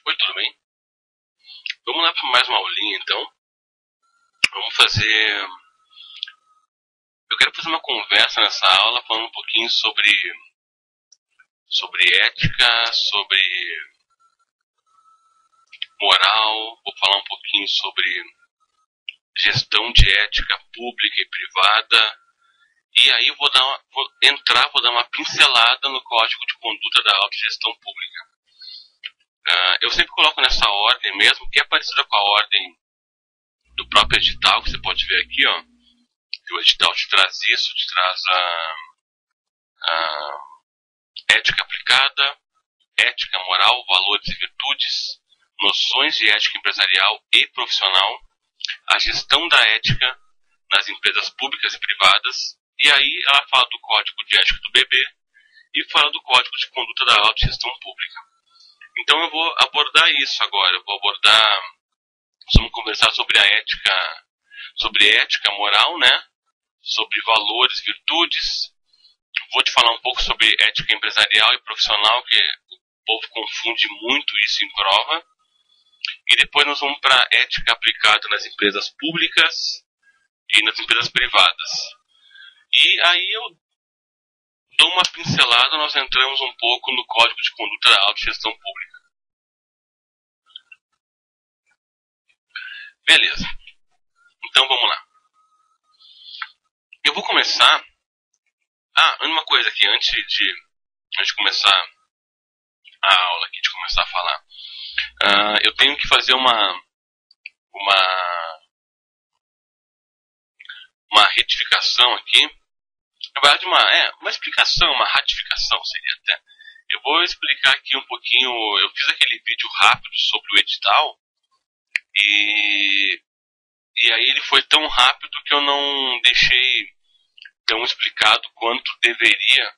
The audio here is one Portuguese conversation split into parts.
Oi, tudo bem? Vamos lá para mais uma aulinha então. Vamos fazer. Eu quero fazer uma conversa nessa aula falando um pouquinho sobre ética, sobre moral. Vou falar um pouquinho sobre gestão de ética pública e privada. E aí vou dar uma pincelada no Código de Conduta da Autogestão Pública. Eu sempre coloco nessa ordem mesmo, que é parecida com a ordem do próprio edital, que você pode ver aqui, ó. Que o edital te traz isso, te traz a ética aplicada, ética moral, valores e virtudes, noções de ética empresarial e profissional, a gestão da ética nas empresas públicas e privadas, e aí ela fala do Código de Ética do BB e fala do Código de Conduta da Autogestão Pública. Então eu vou abordar isso agora, vamos conversar sobre ética moral, né? Sobre valores, virtudes. Vou te falar um pouco sobre ética empresarial e profissional, que o povo confunde muito isso em prova. E depois nós vamos para ética aplicada nas empresas públicas e nas empresas privadas. E aí eu dou uma pincelada, nós entramos um pouco no Código de Conduta da Autogestão Pública. Beleza. Então vamos lá. Eu vou começar... uma coisa aqui, antes de começar a aula aqui, de começar a falar. Eu tenho que fazer uma retificação aqui. Na verdade, uma explicação, uma ratificação seria até. Eu vou explicar aqui um pouquinho. Eu fiz aquele vídeo rápido sobre o edital e aí ele foi tão rápido que eu não deixei tão explicado quanto deveria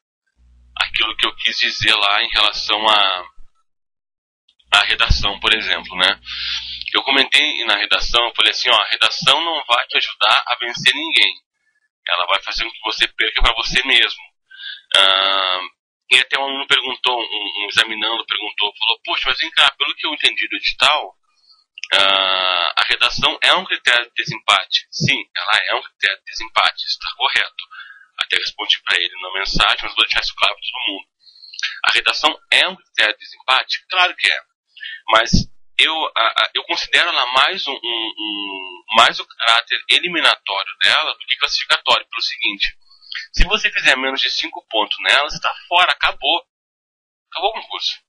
aquilo que eu quis dizer lá em relação à redação, por exemplo, né? Eu comentei na redação, eu falei assim, a redação não vai te ajudar a vencer ninguém. Ela vai fazer com que você perca para você mesmo. E até um aluno perguntou, um examinando perguntou, falou, poxa, mas vem cá, pelo que eu entendi do edital, a redação é um critério de desempate. Sim, ela é um critério de desempate, está correto. Até respondi para ele na mensagem, mas vou deixar isso claro para todo mundo. A redação é um critério de desempate? Claro que é. Mas eu considero ela mais o caráter eliminatório dela do que classificatório. Pelo seguinte, se você fizer menos de 5 pontos nela, você está fora, acabou. Acabou o concurso.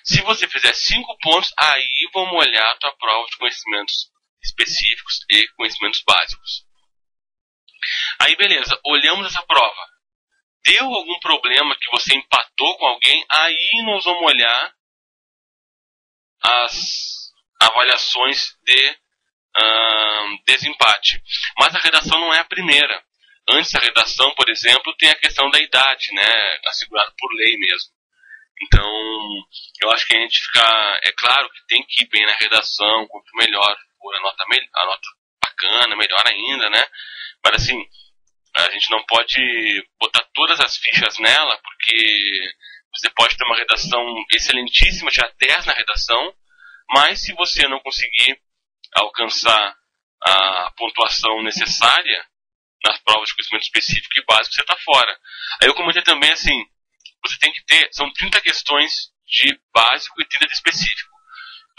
Se você fizer 5 pontos, aí vamos olhar a tua prova de conhecimentos específicos e conhecimentos básicos. Aí beleza, olhamos essa prova. Deu algum problema que você empatou com alguém, aí nós vamos olhar as avaliações de desempate. Mas a redação não é a primeira. Antes da redação, por exemplo, tem a questão da idade, né, assegurada por lei mesmo. Então, eu acho que a gente fica... É claro que tem que ir bem na redação, quanto melhor for a nota bacana, melhor ainda, né? Mas assim, a gente não pode botar todas as fichas nela, porque você pode ter uma redação excelentíssima, tirar 10 na redação, mas se você não conseguir alcançar a pontuação necessária nas provas de conhecimento específico e básico, você está fora. Aí eu comentei também assim, você tem que ter, são 30 questões de básico e 30 de específico.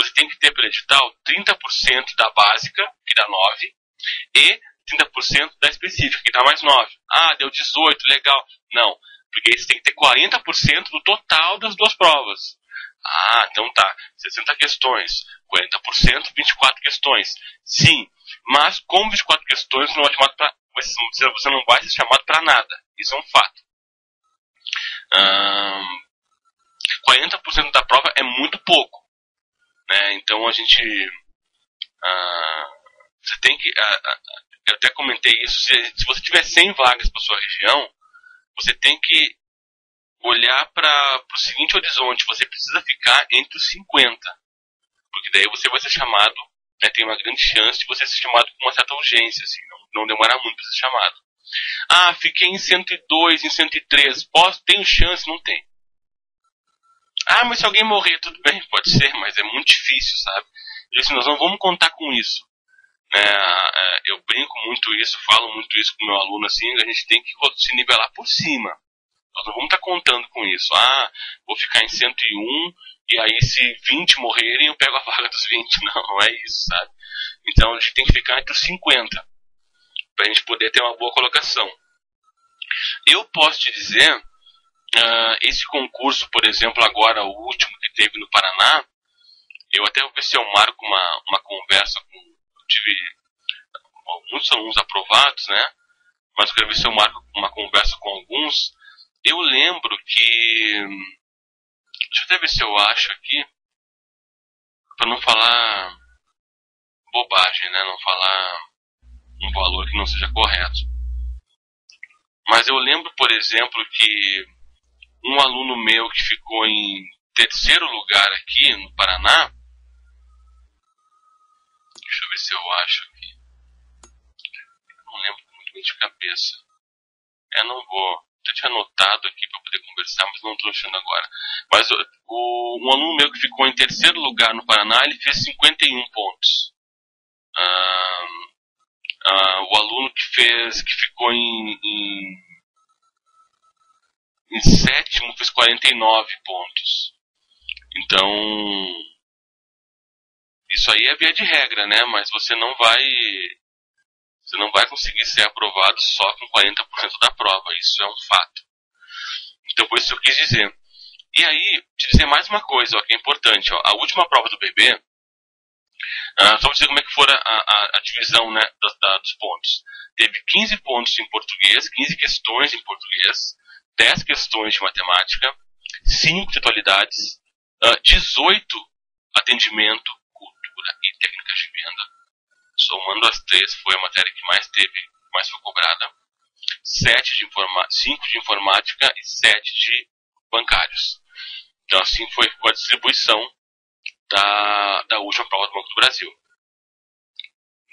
Você tem que ter pelo edital 30% da básica, que dá 9, e 30% da específica, que dá mais 9. Deu 18, legal. Não, porque aí você tem que ter 40% do total das duas provas. Então tá, 60 questões, 40%, 24 questões. Sim, mas como 24 questões você não vai ser chamado para nada. Isso é um fato. 40% da prova é muito pouco, né? Então a gente você tem que eu até comentei isso, se você tiver 100 vagas para sua região, você tem que olhar para o seguinte horizonte, você precisa ficar entre os 50, porque daí você vai ser chamado, né, tem uma grande chance de você ser chamado com uma certa urgência, assim, não demorar muito para ser chamado. Fiquei em 102, em 103, tenho chance? Não tem. Ah, mas se alguém morrer, tudo bem, pode ser, mas é muito difícil, sabe? E assim, nós não vamos contar com isso. Né? Eu brinco muito isso, falo muito isso com o meu aluno, assim, a gente tem que se nivelar por cima. Nós não vamos estar contando com isso. Ah, vou ficar em 101 e aí se 20 morrerem eu pego a vaga dos 20. Não, não é isso, sabe? Então a gente tem que ficar entre os 50 para a gente poder ter uma boa colocação. Eu posso te dizer, esse concurso, por exemplo, agora o último que teve no Paraná, eu até vou ver se eu marco uma conversa com... Eu tive muitos alunos aprovados, né? Mas eu quero ver se eu marco uma conversa com alguns. Eu lembro que... Deixa eu até ver se eu acho aqui, para não falar bobagem, né? Não falar um valor que não seja correto. Mas eu lembro, por exemplo, que um aluno meu que ficou em terceiro lugar aqui no Paraná, deixa eu ver se eu acho aqui, eu não lembro muito bem de cabeça. Não vou, eu tinha anotado aqui para poder conversar, mas não estou achando agora. Mas um aluno meu que ficou em terceiro lugar no Paraná, ele fez 51 pontos. O aluno que ficou em sétimo fez 49 pontos. Então, isso aí é via de regra, né? Mas você não vai conseguir ser aprovado só com 40% da prova. Isso é um fato. Então, foi isso que eu quis dizer. E aí, te dizer mais uma coisa, ó, que é importante. Ó, a última prova do bebê, só para dizer como é que foi a divisão, né, dos pontos. Teve 15 pontos em português, 15 questões em português, 10 questões de matemática, 5 de atualidades, 18 atendimento, cultura e técnicas de venda. Somando as três, foi a matéria que mais foi cobrada. 5 de informática e 7 de bancários. Então assim foi a distribuição da última prova do Banco do Brasil.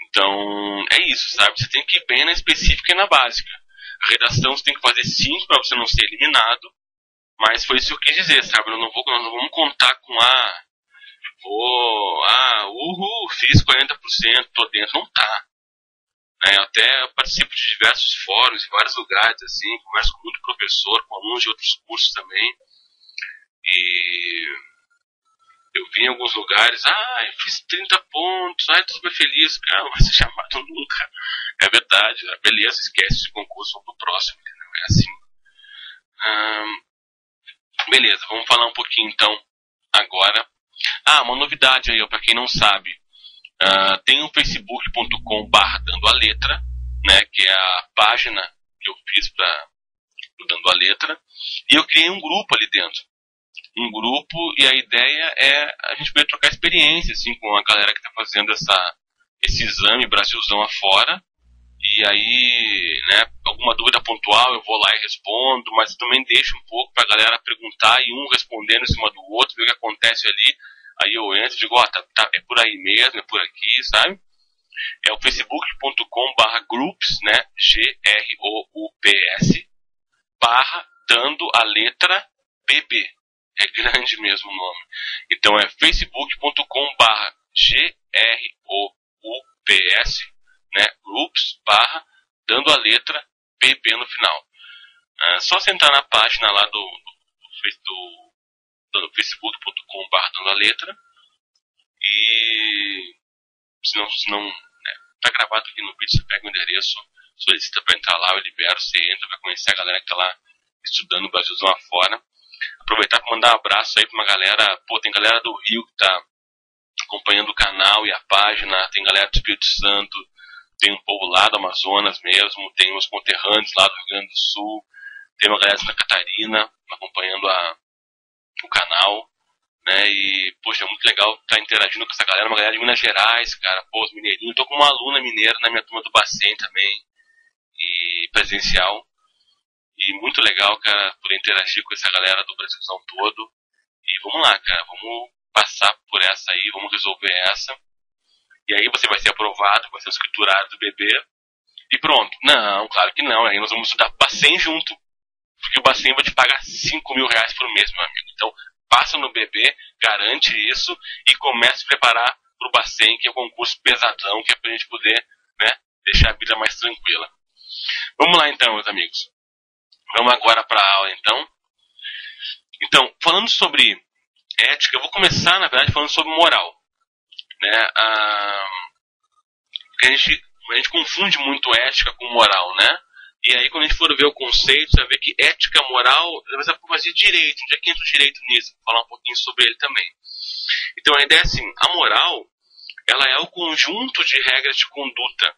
Então é isso, sabe? Você tem que ir bem na específica e na básica. A redação você tem que fazer 5 para você não ser eliminado. Mas foi isso que eu quis dizer, sabe? Nós não vamos contar com fiz 40%, tô dentro. Não tá. Eu até participo de diversos fóruns em vários lugares, assim, converso com muito professor, com alunos de outros cursos também. E eu vi em alguns lugares, eu fiz 30 pontos, tô super feliz. Cara, não vai ser chamado nunca. É verdade, beleza, esquece esse concurso, vamos pro próximo, entendeu? É assim. Beleza, vamos falar um pouquinho então agora. Uma novidade aí, para quem não sabe. Tem o facebook.com/dando a letra, né, que é a página que eu fiz para o Dando a Letra, e eu criei um grupo ali dentro. Um grupo, e a ideia é a gente poder trocar experiência assim, com a galera que está fazendo esse exame Brasilzão afora. E aí, né, alguma dúvida pontual eu vou lá e respondo, mas eu também deixo um pouco pra galera perguntar e um respondendo em cima do outro, ver o que acontece ali. Aí eu entro e digo, é por aí mesmo, é por aqui, sabe? É o facebook.com/groups, né, GROUPS, dando a letra BB. É grande mesmo o nome. Então é facebook.com/GROUPS, né, groups, dando a letra BB no final. Só você entrar na página lá do facebook.com/dando a letra, e se não né, tá gravado aqui no vídeo, você pega o endereço, solicita para entrar lá, eu libero, você entra, vai conhecer a galera que tá lá estudando o Brasilzão afora. Aproveitar para mandar um abraço aí para uma galera, tem galera do Rio que tá acompanhando o canal e a página, tem galera do Espírito Santo, tem um povo lá do Amazonas mesmo, tem uns conterrâneos lá do Rio Grande do Sul, tem uma galera de Santa Catarina acompanhando o canal, né, e, poxa, é muito legal estar interagindo com essa galera, uma galera de Minas Gerais, cara, os mineirinhos, eu tô com uma aluna mineira na minha turma do Bacen também, e presencial, e muito legal, cara, poder interagir com essa galera do Brasilzão todo, e vamos lá, cara, vamos passar por essa aí, vamos resolver essa, e aí você vai ser aprovado, vai ser escriturado do bebê, e pronto. Não, claro que não, aí nós vamos estudar Bacen junto, porque o Bacen vai te pagar 5 mil reais por mês, meu amigo. Então, passa no bebê, garante isso e começa a se preparar para o Bacen, que é um concurso pesadão, que é para a gente poder, né, deixar a vida mais tranquila. Vamos lá então, meus amigos. Vamos agora para a aula então. Então, falando sobre ética, eu vou começar, na verdade, falando sobre moral. Né? Porque a gente confunde muito ética com moral, né? E aí, quando a gente for ver o conceito, você vai ver que ética, moral, você vai fazer direito. Onde é que entra o direito nisso? Vou falar um pouquinho sobre ele também. Então, a ideia é assim, a moral, ela é o conjunto de regras de conduta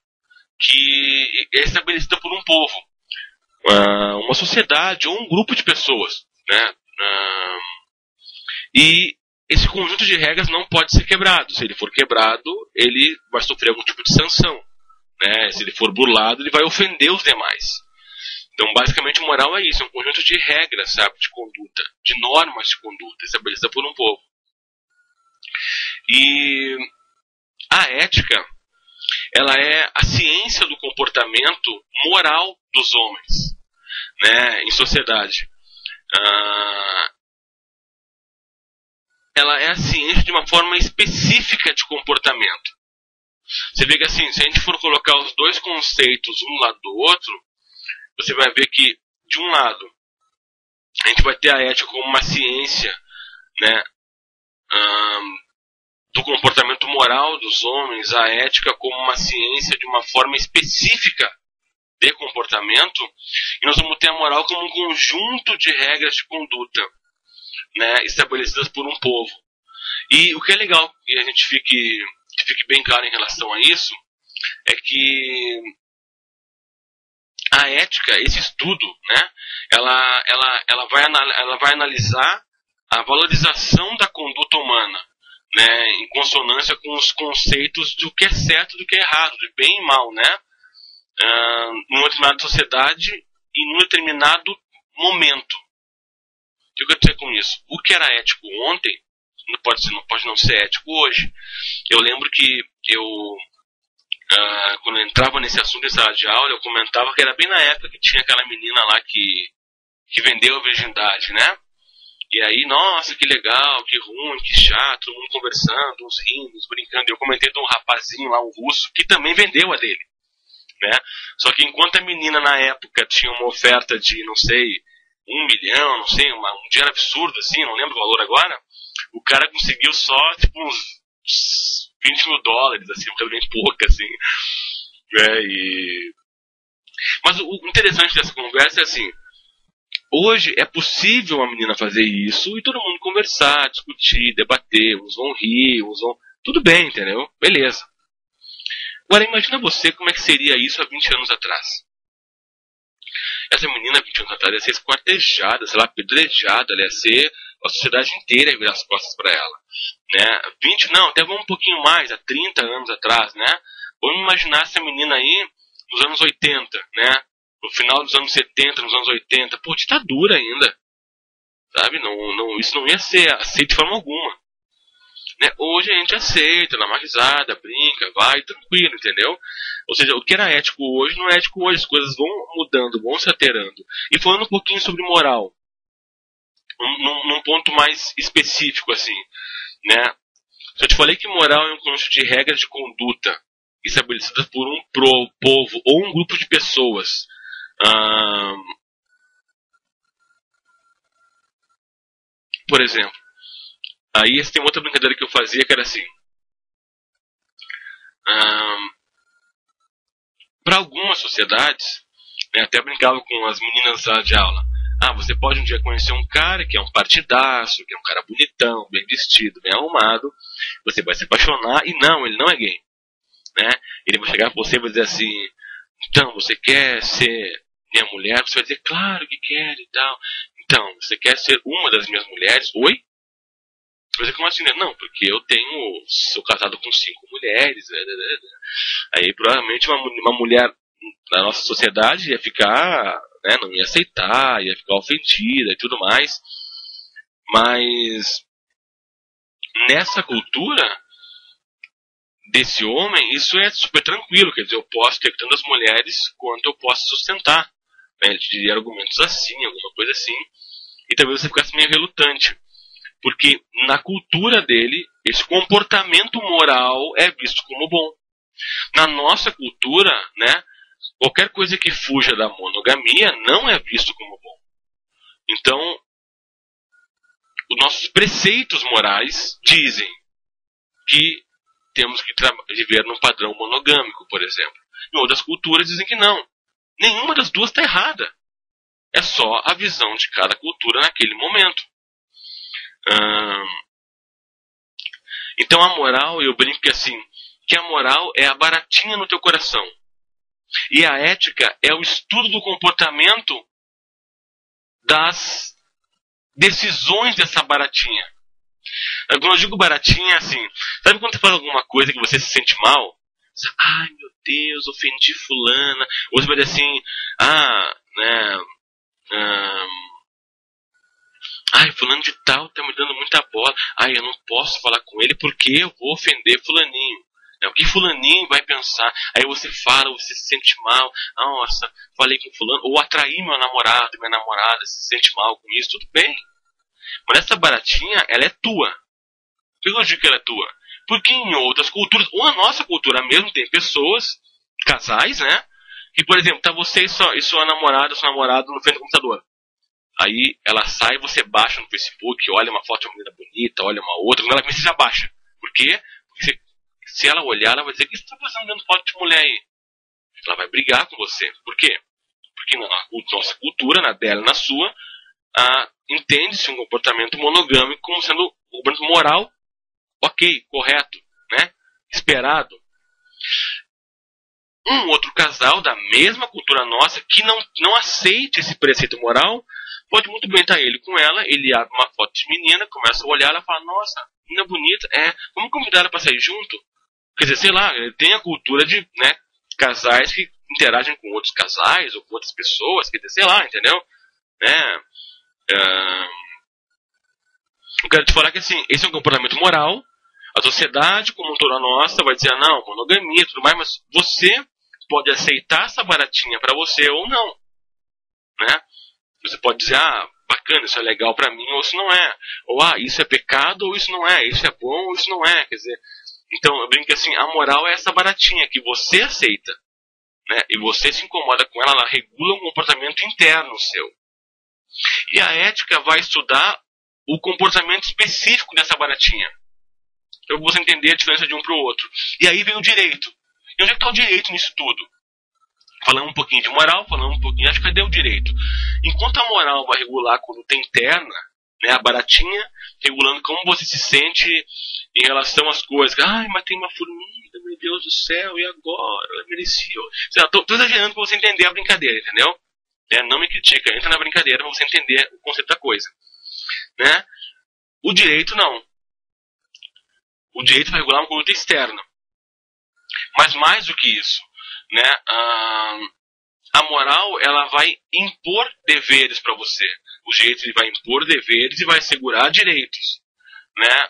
que é estabelecida por um povo, uma sociedade ou um grupo de pessoas, né? E esse conjunto de regras não pode ser quebrado. Se ele for quebrado, ele vai sofrer algum tipo de sanção. Né? Se ele for burlado, ele vai ofender os demais. Então, basicamente, moral é isso. É um conjunto de regras, sabe, de conduta, de normas de conduta, estabelecida por um povo. E a ética, ela é a ciência do comportamento moral dos homens, né, em sociedade. Ela é a ciência de uma forma específica de comportamento. Você vê que assim, se a gente for colocar os dois conceitos um lado do outro, você vai ver que, de um lado, a gente vai ter a ética como uma ciência, né, do comportamento moral dos homens, a ética como uma ciência de uma forma específica de comportamento, e nós vamos ter a moral como um conjunto de regras de conduta, né, estabelecidas por um povo. E o que é legal que a gente fique bem claro em relação a isso é que a ética, esse estudo, né, ela vai analisar a valorização da conduta humana, né, em consonância com os conceitos do que é certo e do que é errado, de bem e mal, né, numa determinada sociedade e num determinado momento. O que eu quero dizer com isso? O que era ético ontem não pode não ser ético hoje. Eu lembro que quando eu entrava nesse assunto em sala de aula, eu comentava que era bem na época que tinha aquela menina lá que vendeu a virgindade, né? E aí, nossa, que legal, que ruim, que chato, todo mundo conversando, uns rindo, uns brincando. Eu comentei de um rapazinho lá, um russo, que também vendeu a dele, né? Só que enquanto a menina na época tinha uma oferta de, não sei, 1 milhão, não sei, um dinheiro absurdo assim, não lembro o valor agora, o cara conseguiu só, tipo, uns $20 mil, assim, realmente pouco, assim. Mas o interessante dessa conversa é assim, hoje é possível uma menina fazer isso e todo mundo conversar, discutir, debater, uns vão rir, uns vão... Tudo bem, entendeu? Beleza. Agora imagina você como é que seria isso há 20 anos atrás. Essa menina, 20 anos atrás, ia ser esquartejada, sei lá, apedrejada, ela ia ser a sociedade inteira ia virar as costas para ela. Né? 20, não, até vamos um pouquinho mais, há 30 anos atrás, né? Vamos imaginar essa menina aí nos anos 80, né? No final dos anos 70, nos anos 80, pô, ditadura ainda. Sabe? Isso não ia ser aceito de forma alguma. Né? Hoje a gente aceita, dá uma risada, brinca, vai, tranquilo, entendeu? Ou seja, o que era ético hoje não é ético hoje, as coisas vão mudando, vão se alterando. E falando um pouquinho sobre moral, num ponto mais específico, assim, né? Eu te falei que moral é um conjunto de regras de conduta estabelecidas por um povo ou um grupo de pessoas. Por exemplo, aí tem outra brincadeira que eu fazia que era assim. Para algumas sociedades, né, até brincava com as meninas de aula. Você pode um dia conhecer um cara que é um partidaço, que é um cara bonitão, bem vestido, bem arrumado. Você vai se apaixonar e não, ele não é gay. Né? Ele vai chegar para você e vai dizer assim, então, você quer ser minha mulher? Você vai dizer, claro que quero e tal. Então, você quer ser uma das minhas mulheres? Oi? Você vai dizer, como assim? Não, porque sou casado com 5 mulheres. Aí provavelmente uma mulher na nossa sociedade ia ficar, né, não ia aceitar, ia ficar ofendida e tudo mais. Mas nessa cultura desse homem, isso é super tranquilo, quer dizer, eu posso ter tantas mulheres quanto eu posso sustentar. Né? Ele te diria argumentos assim, alguma coisa assim, e talvez você ficasse meio relutante. Porque na cultura dele, esse comportamento moral é visto como bom. Na nossa cultura, né, qualquer coisa que fuja da monogamia não é visto como bom. Então, os nossos preceitos morais dizem que temos que viver num padrão monogâmico, por exemplo. Em outras culturas dizem que não. Nenhuma das duas está errada. É só a visão de cada cultura naquele momento. Então a moral, eu brinco que assim, que a moral é a baratinha no teu coração. E a ética é o estudo do comportamento das decisões dessa baratinha. Quando eu digo baratinha, é assim, sabe quando você faz alguma coisa que você se sente mal? Você, ai meu Deus, ofendi fulana. Ou você vai dizer assim, ai, fulano de tal tá me dando muita bola. Ai, eu não posso falar com ele porque eu vou ofender fulaninho. O que fulaninho vai pensar? Aí você fala, você se sente mal. Nossa, falei com fulano. Ou atraí meu namorado, minha namorada se sente mal com isso. Tudo bem. Mas essa baratinha, ela é tua. Por que eu digo que ela é tua? Porque em outras culturas, ou a nossa cultura mesmo, tem pessoas, casais, né? Que, por exemplo, tá você e sua namorada, seu namorado no frente do computador. Aí ela sai, você baixa no Facebook, olha uma foto de uma menina bonita, olha uma outra, quando ela vê, você já baixa. Por quê? Porque se ela olhar, ela vai dizer, o que você está fazendo dando foto de mulher aí? Ela vai brigar com você. Por quê? Porque na nossa cultura, na dela e na sua, entende-se um comportamento monogâmico como sendo um comportamento moral, ok, correto, né? Esperado. Um outro casal da mesma cultura nossa que não aceite esse preceito moral, pode muito bem estar ele com ela, ele abre uma foto de menina, começa a olhar, ela fala, nossa, menina bonita, vamos convidar ela para sair junto? Quer dizer, sei lá, ele tem a cultura de, né, casais que interagem com outros casais ou com outras pessoas, quer dizer, sei lá, entendeu? Eu quero te falar que assim, esse é um comportamento moral, a sociedade como toda nossa vai dizer, não, monogamia e tudo mais, mas você pode aceitar essa baratinha para você ou não, né? Você pode dizer, bacana, isso é legal para mim ou isso não é, ou isso é pecado ou isso não é, isso é bom ou isso não é, quer dizer, então eu brinco que assim, a moral é essa baratinha que você aceita, né? E você se incomoda com ela, ela regula um comportamento interno seu. E a ética vai estudar o comportamento específico dessa baratinha, para você entender a diferença de um para o outro. E aí vem o direito. E onde é que está o direito nisso tudo? Falamos um pouquinho de moral, falamos um pouquinho, acho que cadê o direito? Enquanto a moral vai regular a conduta interna, né, a baratinha, regulando como você se sente em relação às coisas. Ai, mas tem uma formiga, meu Deus do céu, e agora? Ela merecia. Estou exagerando para você entender a brincadeira, entendeu? Não me critica, entra na brincadeira para você entender o conceito da coisa. Né? O direito não. O direito vai regular uma conduta externa. Mas mais do que isso, né, a moral ela vai impor deveres para você. O direito ele vai impor deveres e vai assegurar direitos. Né?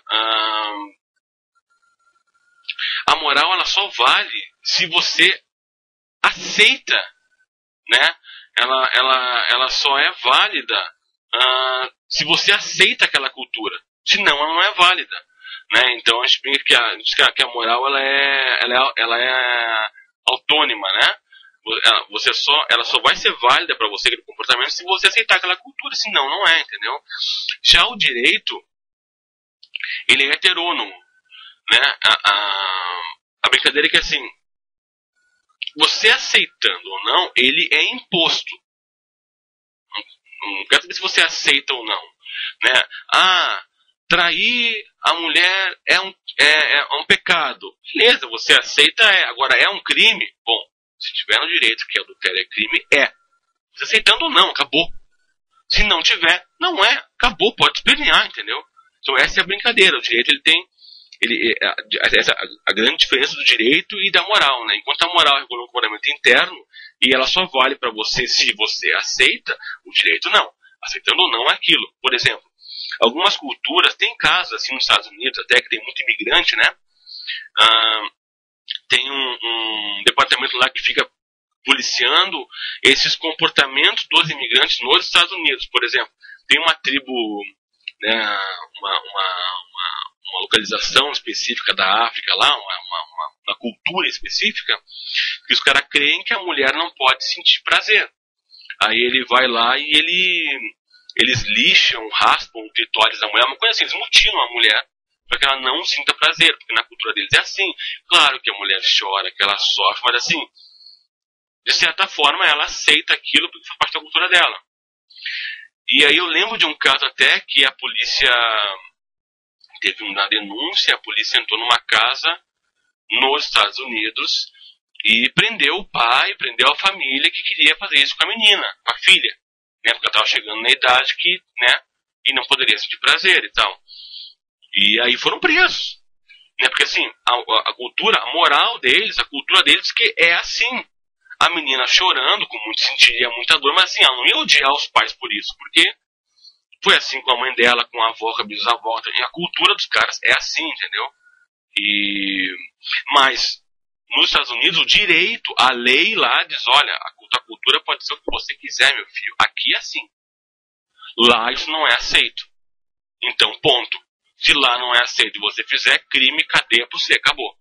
A moral ela só vale se você aceita. Né? Ela só é válida se você aceita aquela cultura. Senão ela não é válida. Né? Então a gente pensa que a moral ela é autônoma, né? Ela só vai ser válida para você aquele comportamento se você aceitar aquela cultura, senão não é, entendeu? Já o direito ele é heterônomo, né? A brincadeira é que assim, você aceitando ou não, ele é imposto. Não quero saber se você aceita ou não, né? Trair a mulher é um pecado. Beleza, você aceita, agora é um crime? Bom, se tiver no direito que adultério é crime, Você aceitando ou não, acabou. Se não tiver, não é, acabou, pode espernear, entendeu? Então essa é a brincadeira. O direito ele tem a grande diferença do direito e da moral, né? Enquanto a moral regula um comportamento interno e ela só vale para você se você aceita, o direito não. Aceitando ou não é aquilo. Por exemplo, algumas culturas, tem casos assim nos Estados Unidos até que tem muito imigrante, né? Tem um departamento lá que fica policiando esses comportamentos dos imigrantes nos Estados Unidos. Por exemplo, tem uma tribo né, uma localização específica da África lá, uma cultura específica, que os caras creem que a mulher não pode sentir prazer. Aí ele vai lá e eles lixam, raspam o clitóris da mulher, uma coisa assim, eles mutilam a mulher para que ela não sinta prazer, porque na cultura deles é assim. Claro que a mulher chora, que ela sofre, mas assim, de certa forma ela aceita aquilo porque faz parte da cultura dela. E aí eu lembro de um caso até que a polícia teve uma denúncia, a polícia entrou numa casa nos Estados Unidos e prendeu o pai, prendeu a família que queria fazer isso com a menina, com a filha, né, porque ela estava chegando na idade que, né, e não poderia sentir prazer e tal. E aí foram presos, né, porque assim, a cultura, a moral deles, a cultura deles que é assim. A menina chorando, sentiria muita dor, mas assim, ela não ia odiar os pais por isso, porque foi assim com a mãe dela, com a avó, com a bisavó. E a cultura dos caras é assim, entendeu? Mas nos Estados Unidos, o direito, a lei lá diz, olha, a cultura pode ser o que você quiser, meu filho. Aqui é assim. Lá isso não é aceito. Então, ponto. Se lá não é aceito e você fizer, crime, cadeia pra você, acabou.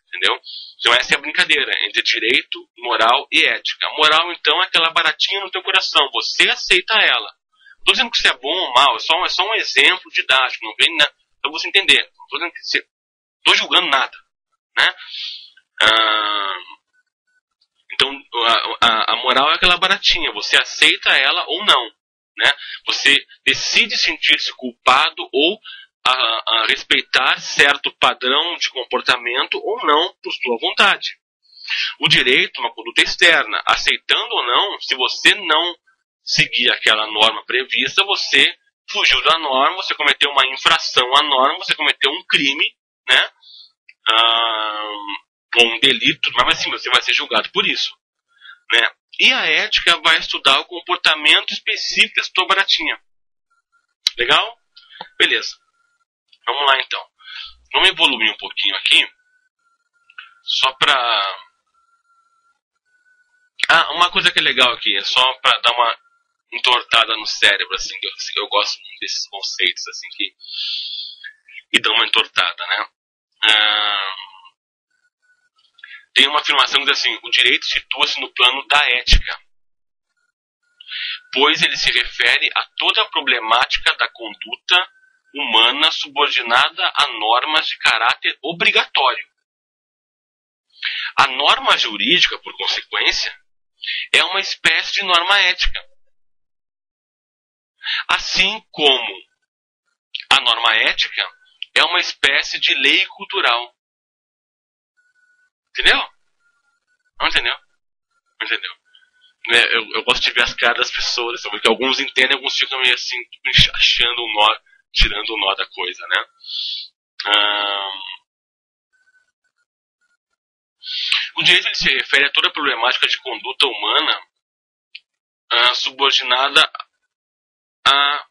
Entendeu? Então essa é a brincadeira entre direito, moral e ética. A moral, então, é aquela baratinha no teu coração. Você aceita ela. Não estou dizendo que isso é bom ou mal, é só um exemplo didático. Não vem, né? Para você entender. Não estou dizendo que você... Estou julgando nada. Né? Então, a moral é aquela baratinha. Você aceita ela ou não. Né? Você decide sentir-se culpado ou a respeitar certo padrão de comportamento ou não por sua vontade. O direito é uma conduta externa. Aceitando ou não, se você não seguir aquela norma prevista, você fugiu da norma, você cometeu uma infração à norma, você cometeu um crime, né? Ou um delito, mas assim, você vai ser julgado por isso. Né? E a ética vai estudar o comportamento específico da sua baratinha. Legal? Beleza. Vamos lá então. Vamos evoluir um pouquinho aqui. Só pra... uma coisa que é legal aqui. É só pra dar uma entortada no cérebro, assim. Que eu gosto muito desses conceitos, assim, que dão uma entortada, né? Tem uma afirmação que diz assim: o direito situa-se no plano da ética, pois ele se refere a toda a problemática da conduta humana subordinada a normas de caráter obrigatório. A norma jurídica, por consequência, é uma espécie de norma ética. Assim como a norma ética é uma espécie de lei cultural. Entendeu? Não entendeu? Não entendeu? Eu gosto de ver as caras das pessoas, porque alguns entendem, alguns ficam meio assim, achando o nó, tirando o nó da coisa, né? O direito ele se refere a toda a problemática de conduta humana subordinada a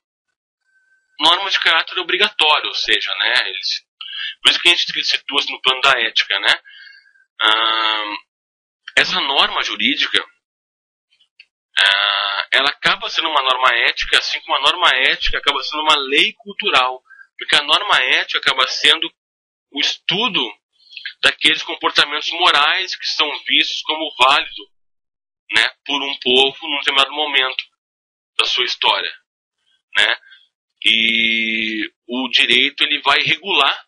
normas de caráter obrigatório, ou seja, né? Por isso que a gente situa-se no plano da ética, né? Essa norma jurídica ela acaba sendo uma norma ética, assim como a norma ética acaba sendo uma lei cultural, porque a norma ética acaba sendo o estudo daqueles comportamentos morais que são vistos como válidos, né, por um povo num determinado momento da sua história, né? E o direito ele vai regular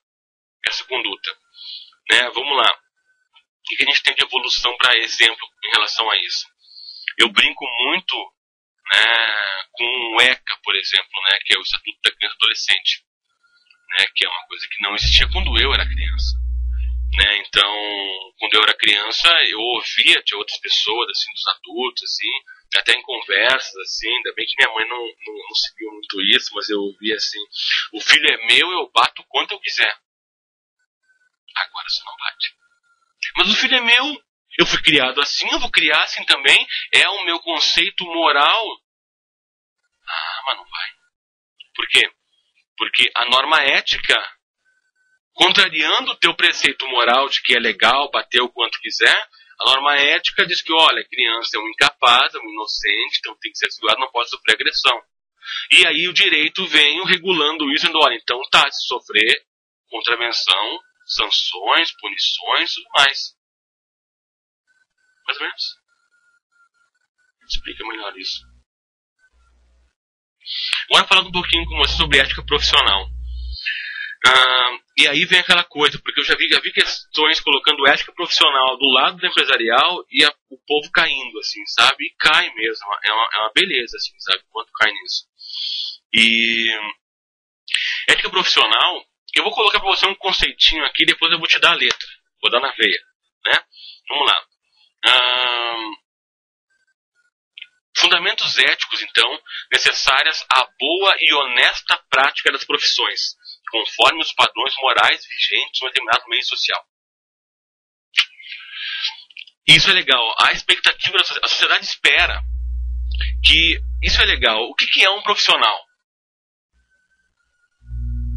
essa conduta, né? Vamos lá. O que a gente tem de evolução para exemplo em relação a isso? Eu brinco muito, né, com o ECA, por exemplo, né, que é o Estatuto da Criança e Adolescente, né, que é uma coisa que não existia quando eu era criança. Né? Então, quando eu era criança, eu ouvia de outras pessoas, assim, dos adultos, assim, até em conversas, assim, ainda bem que minha mãe não seguiu muito isso, mas eu ouvia assim: o filho é meu, eu bato quanto eu quiser. Agora você não bate. Mas o filho é meu, eu fui criado assim, eu vou criar assim também, é o meu conceito moral. Mas não vai. Por quê? Porque a norma ética, contrariando o teu preceito moral de que é legal bater o quanto quiser, a norma ética diz que, olha, a criança é um incapaz, é um inocente, então tem que ser segurado, não pode sofrer agressão. E aí o direito vem regulando isso, dizendo, olha, então tá, se sofrer contravenção, sanções, punições, tudo mais. Mais ou menos. Explica melhor isso. Agora falando um pouquinho com você sobre ética profissional. E aí vem aquela coisa, porque eu já vi questões colocando ética profissional do lado do empresarial e o povo caindo, assim, sabe? E cai mesmo, é uma beleza, assim, sabe? Quanto cai nisso. E ética profissional, eu vou colocar para você um conceitinho aqui, depois eu vou te dar a letra, vou dar na veia, né? Vamos lá. Fundamentos éticos, então, necessárias à boa e honesta prática das profissões, conforme os padrões morais vigentes em um determinado meio social. Isso é legal. A expectativa da sociedade, a sociedade espera que isso é legal. O que é um profissional?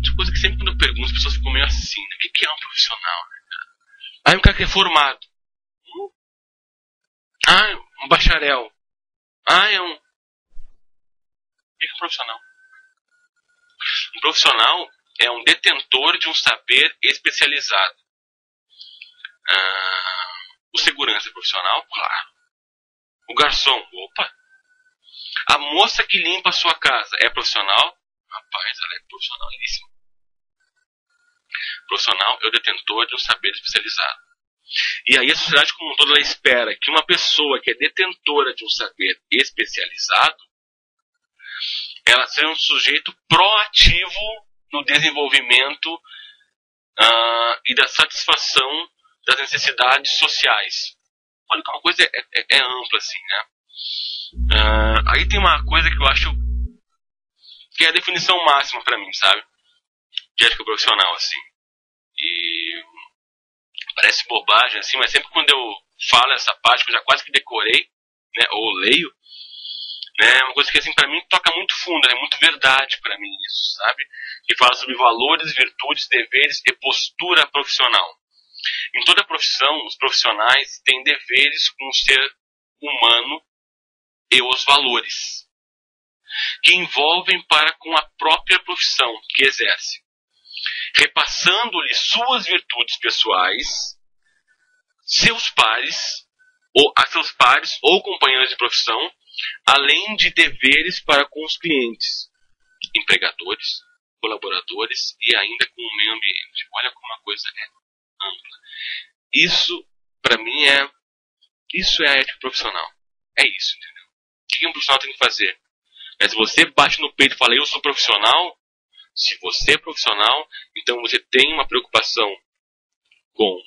Uma coisa que sempre quando eu pergunto, as pessoas ficam meio assim, né? O que é um profissional? Aí um cara que é formado. Um bacharel. É um... O que é um profissional? Um profissional é um detentor de um saber especializado. O segurança é profissional? Claro. O garçom? Opa! A moça que limpa a sua casa é profissional? Rapaz, ela é profissionalíssima. Profissional é o detentor de um saber especializado. E aí a sociedade como um todo ela espera que uma pessoa que é detentora de um saber especializado, ela seja um sujeito proativo no desenvolvimento e da satisfação das necessidades sociais. Olha que uma coisa é ampla assim, né? Aí tem uma coisa que eu acho que é a definição máxima para mim, sabe? De ética profissional, assim. E parece bobagem, assim, mas sempre quando eu falo essa parte, que eu já quase que decorei, né, ou leio, né, é uma coisa que, assim, pra mim toca muito fundo, é muito verdade pra mim isso, sabe? Que fala sobre valores, virtudes, deveres e postura profissional. Em toda profissão, os profissionais têm deveres com o ser humano e os valores, que envolvem para com a própria profissão que exerce, repassando-lhe suas virtudes pessoais, a seus pares ou companheiros de profissão, além de deveres para com os clientes, empregadores, colaboradores e ainda com o meio ambiente. Olha como a coisa é ampla. Isso, para mim, isso é a ética profissional. É isso, entendeu? O que um profissional tem que fazer? Se você bate no peito e fala, eu sou profissional, se você é profissional, então você tem uma preocupação com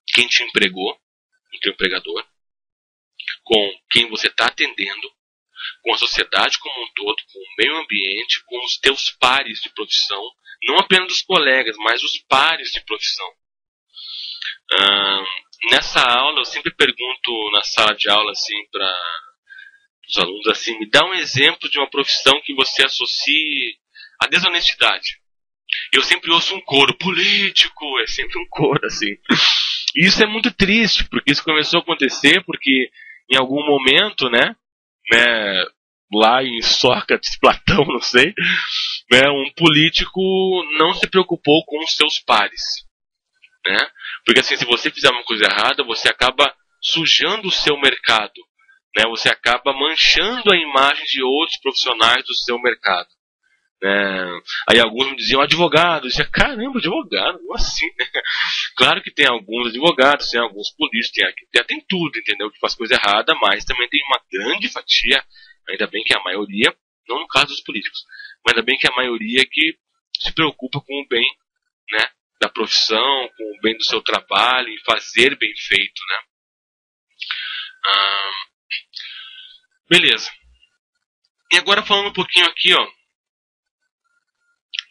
quem te empregou, o teu empregador, com quem você está atendendo, com a sociedade como um todo, com o meio ambiente, com os teus pares de profissão, não apenas os colegas, mas os pares de profissão. Nessa aula, eu sempre pergunto na sala de aula assim, para os alunos, assim, me dá um exemplo de uma profissão que você associe à desonestidade. Eu sempre ouço um coro, político, é sempre um coro, assim. E isso é muito triste, porque isso começou a acontecer porque em algum momento, né, lá em Sócrates, Platão, não sei, né, um político não se preocupou com os seus pares, né? Porque assim, se você fizer uma coisa errada, você acaba sujando o seu mercado, né? Você acaba manchando a imagem de outros profissionais do seu mercado. Aí alguns me diziam advogado, eu dizia, caramba, advogado, como assim? Claro que tem alguns advogados, tem alguns políticos, tem tudo, entendeu? Que faz coisa errada, mas também tem uma grande fatia, ainda bem que é a maioria, não no caso dos políticos, mas ainda bem que é a maioria que se preocupa com o bem, né, da profissão, com o bem do seu trabalho e fazer bem feito, né? Beleza. E agora falando um pouquinho aqui, ó,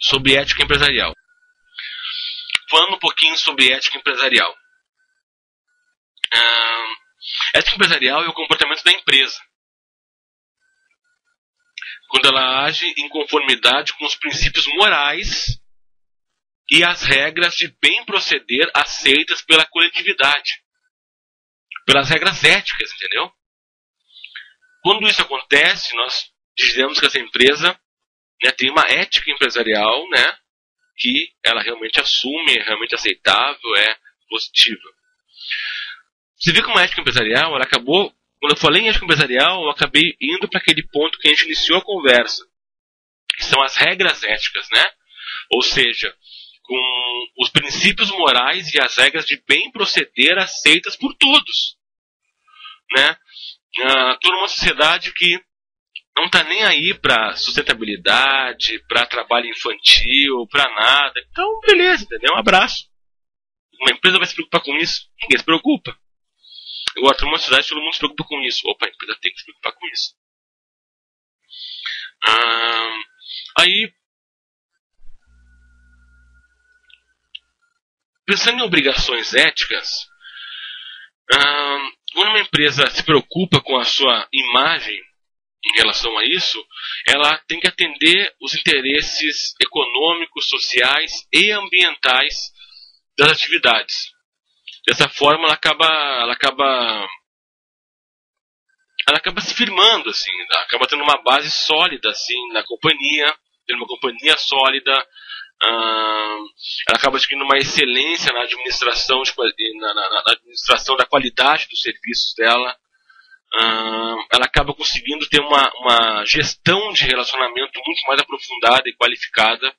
sobre ética empresarial. Falando um pouquinho sobre ética empresarial. Ética empresarial é o comportamento da empresa, quando ela age em conformidade com os princípios morais e as regras de bem proceder aceitas pela coletividade, pelas regras éticas, entendeu? Quando isso acontece, nós dizemos que essa empresa, né, tem uma ética empresarial, né, que ela realmente assume, é realmente aceitável, é positiva. Você vê como a ética empresarial, ela acabou, quando eu falei em ética empresarial, eu acabei indo para aquele ponto que a gente iniciou a conversa, que são as regras éticas, né? Ou seja, com os princípios morais e as regras de bem proceder aceitas por todos, né? Toda uma sociedade que não está nem aí para sustentabilidade, para trabalho infantil, para nada. Então, beleza, entendeu? Um abraço. Uma empresa vai se preocupar com isso? Ninguém se preocupa. Agora, tem uma sociedade, todo mundo se preocupa com isso. Opa, a empresa tem que se preocupar com isso. Aí, pensando em obrigações éticas, quando uma empresa se preocupa com a sua imagem em relação a isso, ela tem que atender os interesses econômicos, sociais e ambientais das atividades. Dessa forma, ela acaba se firmando, assim, acaba tendo uma base sólida, assim, na companhia, tendo uma companhia sólida, ela acaba adquirindo uma excelência na administração, na administração da qualidade dos serviços dela, ela acaba conseguindo ter uma gestão de relacionamento muito mais aprofundada e qualificada,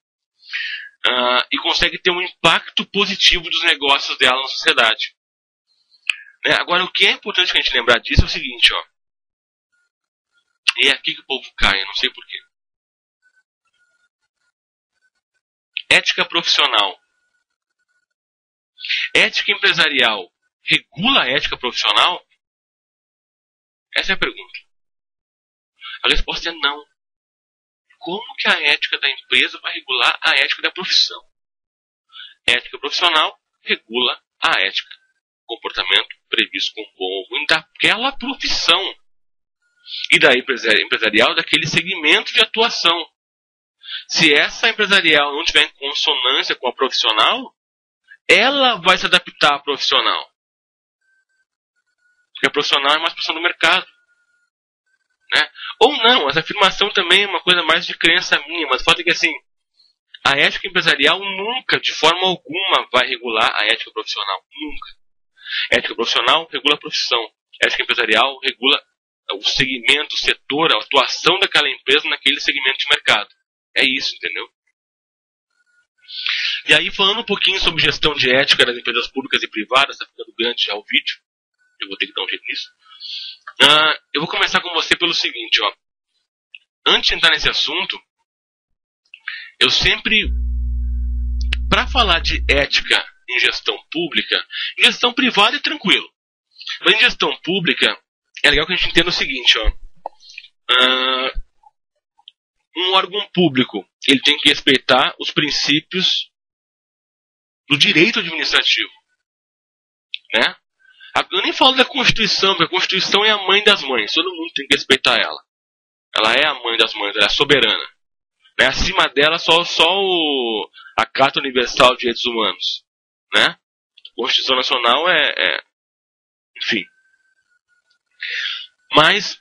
e consegue ter um impacto positivo dos negócios dela na sociedade. Né? Agora, o que é importante que a gente lembrar disso é o seguinte, ó. E é aqui que o povo cai, eu não sei porquê. Ética profissional. Ética empresarial regula a ética profissional? Essa é a pergunta. A resposta é não. Como que a ética da empresa vai regular a ética da profissão? Ética profissional regula a ética. Comportamento previsto com o povo daquela profissão. E da empresarial daquele segmento de atuação. Se essa empresarial não estiver em consonância com a profissional, ela vai se adaptar à profissional. Porque a profissional é uma expressão do mercado. Né? Ou não, essa afirmação também é uma coisa mais de crença minha, mas o fato é que assim, a ética empresarial nunca, de forma alguma, vai regular a ética profissional. Nunca. A ética profissional regula a profissão. A ética empresarial regula o segmento, o setor, a atuação daquela empresa naquele segmento de mercado. É isso, entendeu? E aí, falando um pouquinho sobre gestão de ética das empresas públicas e privadas, está ficando grande já o vídeo, eu vou ter que dar um jeito nisso. Eu vou começar com você pelo seguinte, ó. Antes de entrar nesse assunto, eu sempre, para falar de ética em gestão pública, em gestão privada é tranquilo. Mas em gestão pública, é legal que a gente entenda o seguinte, ó. Um órgão público, ele tem que respeitar os princípios do direito administrativo. Né? Eu nem falo da Constituição, porque a Constituição é a mãe das mães. Todo mundo tem que respeitar ela. Ela é a mãe das mães, ela é soberana. Né? Acima dela, só a Carta Universal de Direitos Humanos. Né? A Constituição Nacional enfim. Mas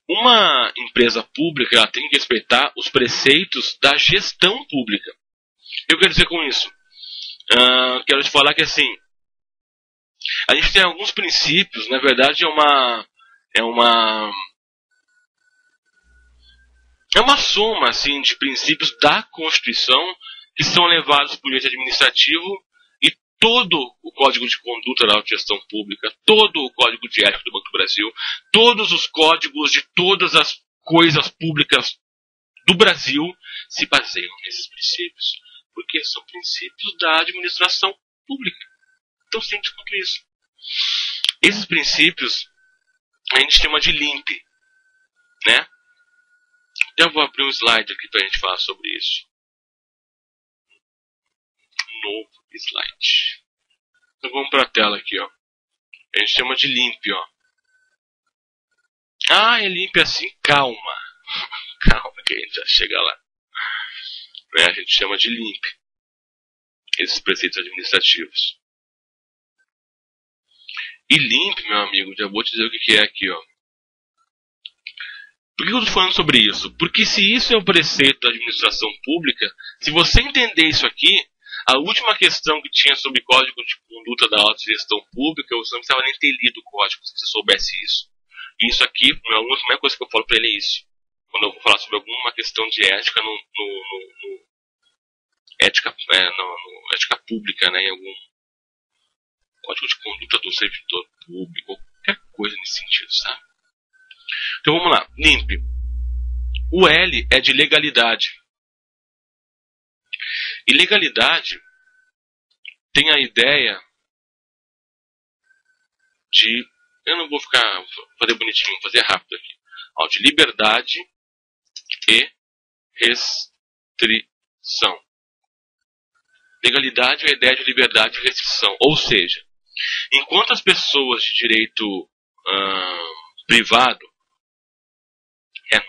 uma empresa pública, ela tem que respeitar os preceitos da gestão pública. Eu quero dizer com isso? Quero te falar que assim, a gente tem alguns princípios, na verdade é uma soma assim, de princípios da Constituição que são levados para o direito administrativo e todo o Código de Conduta da Autogestão Pública, todo o Código de Ética do Banco do Brasil, todos os códigos de todas as coisas públicas do Brasil se baseiam nesses princípios, porque são princípios da administração pública. Tão simples quanto isso. Esses princípios a gente chama de LIMP, né? Eu vou abrir um slide aqui para a gente falar sobre isso. Novo slide. Então vamos para a tela aqui, ó. A gente chama de LIMP, ó. É LIMP assim? Calma. Calma que a gente já chega lá. Né? A gente chama de LIMP. Esses preceitos administrativos. E LIMP, meu amigo, já vou te dizer o que é aqui, ó. Por que eu estou falando sobre isso? Porque se isso é o preceito da administração pública, se você entender isso aqui, a última questão que tinha sobre código de conduta da autogestão pública, você não precisava nem ter lido o código se você soubesse isso. E isso aqui, a primeira coisa que eu falo para ele é isso. Quando eu vou falar sobre alguma questão de ética ética pública, né, em algum código de conduta do servidor público, qualquer coisa nesse sentido, sabe? Então vamos lá, LIMP. O L é de legalidade. E legalidade tem a ideia de... Eu não vou fazer bonitinho, vou fazer rápido aqui. Ó, de liberdade e restrição. Legalidade é a ideia de liberdade e restrição. Ou seja, enquanto as pessoas de direito privado,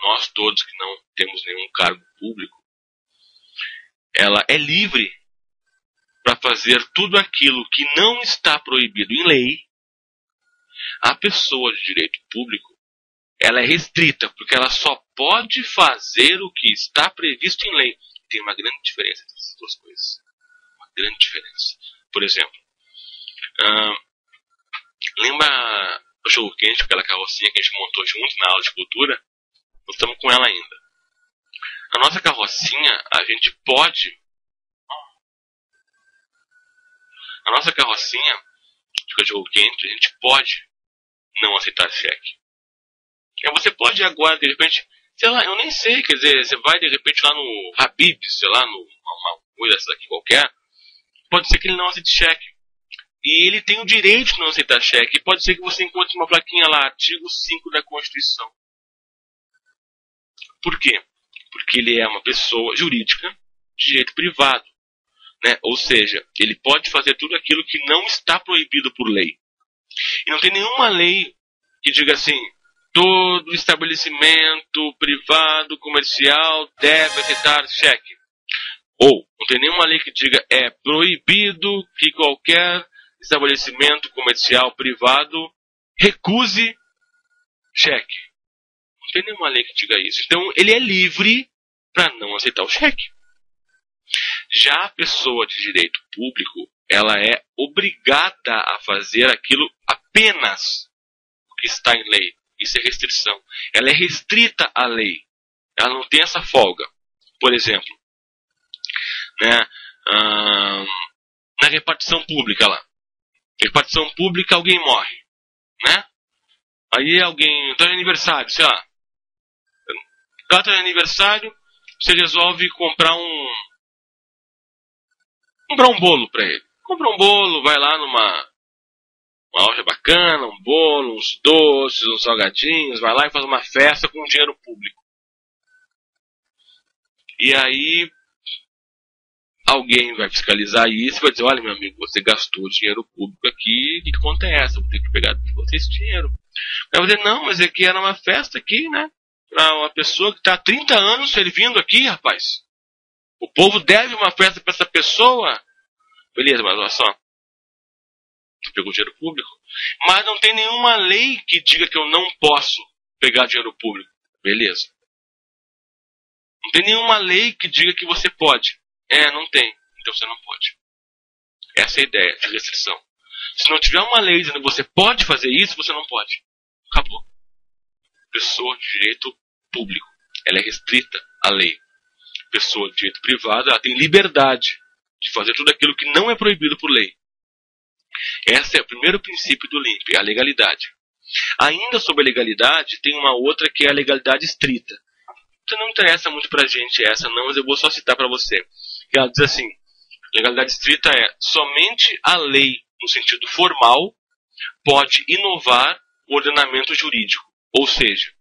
nós todos que não temos nenhum cargo público, ela é livre para fazer tudo aquilo que não está proibido em lei. A pessoa de direito público, ela é restrita, porque ela só pode fazer o que está previsto em lei. Tem uma grande diferença entre essas duas coisas. Uma grande diferença. Por exemplo, lembra o Cachorro Quente, aquela carrocinha que a gente montou junto na aula de cultura? Nós estamos com ela ainda. A nossa carrocinha, a gente pode... A nossa carrocinha de cachorro quente, a gente pode não aceitar cheque. Você pode agora, de repente, sei lá, eu nem sei, quer dizer, você vai de repente lá no Habib's, sei lá, numa coisa dessa aqui qualquer, pode ser que ele não aceite cheque. E ele tem o direito de não aceitar cheque. E pode ser que você encontre uma plaquinha lá, artigo 5 da Constituição. Por quê? Porque ele é uma pessoa jurídica de direito privado. Né? Ou seja, ele pode fazer tudo aquilo que não está proibido por lei. E não tem nenhuma lei que diga assim, todo estabelecimento privado, comercial deve aceitar cheque. Ou não tem nenhuma lei que diga é proibido que qualquer estabelecimento comercial privado recuse cheque. Não tem nenhuma lei que diga isso. Então ele é livre para não aceitar o cheque. Já a pessoa de direito público, ela é obrigada a fazer aquilo apenas o que está em lei. Isso é restrição. Ela é restrita à lei. Ela não tem essa folga. Por exemplo, né, na repartição pública lá. Repartição pública, alguém morre. Né? Aí alguém... Então é aniversário, sei lá. Data de aniversário, você resolve comprar um bolo para ele. Compra um bolo, vai lá numa loja bacana, um bolo, uns doces, uns salgadinhos, vai lá e faz uma festa com dinheiro público. E aí alguém vai fiscalizar isso e vai dizer, olha meu amigo, você gastou dinheiro público aqui, que conta é essa? Eu vou ter que pegar de você esse dinheiro. Aí vai dizer, não, mas aqui era uma festa aqui, né? Para uma pessoa que está há 30 anos servindo aqui, rapaz. O povo deve uma festa para essa pessoa. Beleza, mas olha só. Você pegou dinheiro público. Mas não tem nenhuma lei que diga que eu não posso pegar dinheiro público. Beleza. Não tem nenhuma lei que diga que você pode. Não tem. Então você não pode. Essa é a ideia de restrição. Se não tiver uma lei dizendo que você pode fazer isso, você não pode. Acabou. Pessoa de direito público. Ela é restrita à lei. Pessoa de direito privado, ela tem liberdade de fazer tudo aquilo que não é proibido por lei. Esse é o primeiro princípio do LIMP, a legalidade. Ainda sobre a legalidade, tem uma outra que é a legalidade estrita. Então não interessa muito pra gente essa não, mas eu vou só citar para você. Ela diz assim, legalidade estrita é somente a lei, no sentido formal, pode inovar o ordenamento jurídico. Ou seja,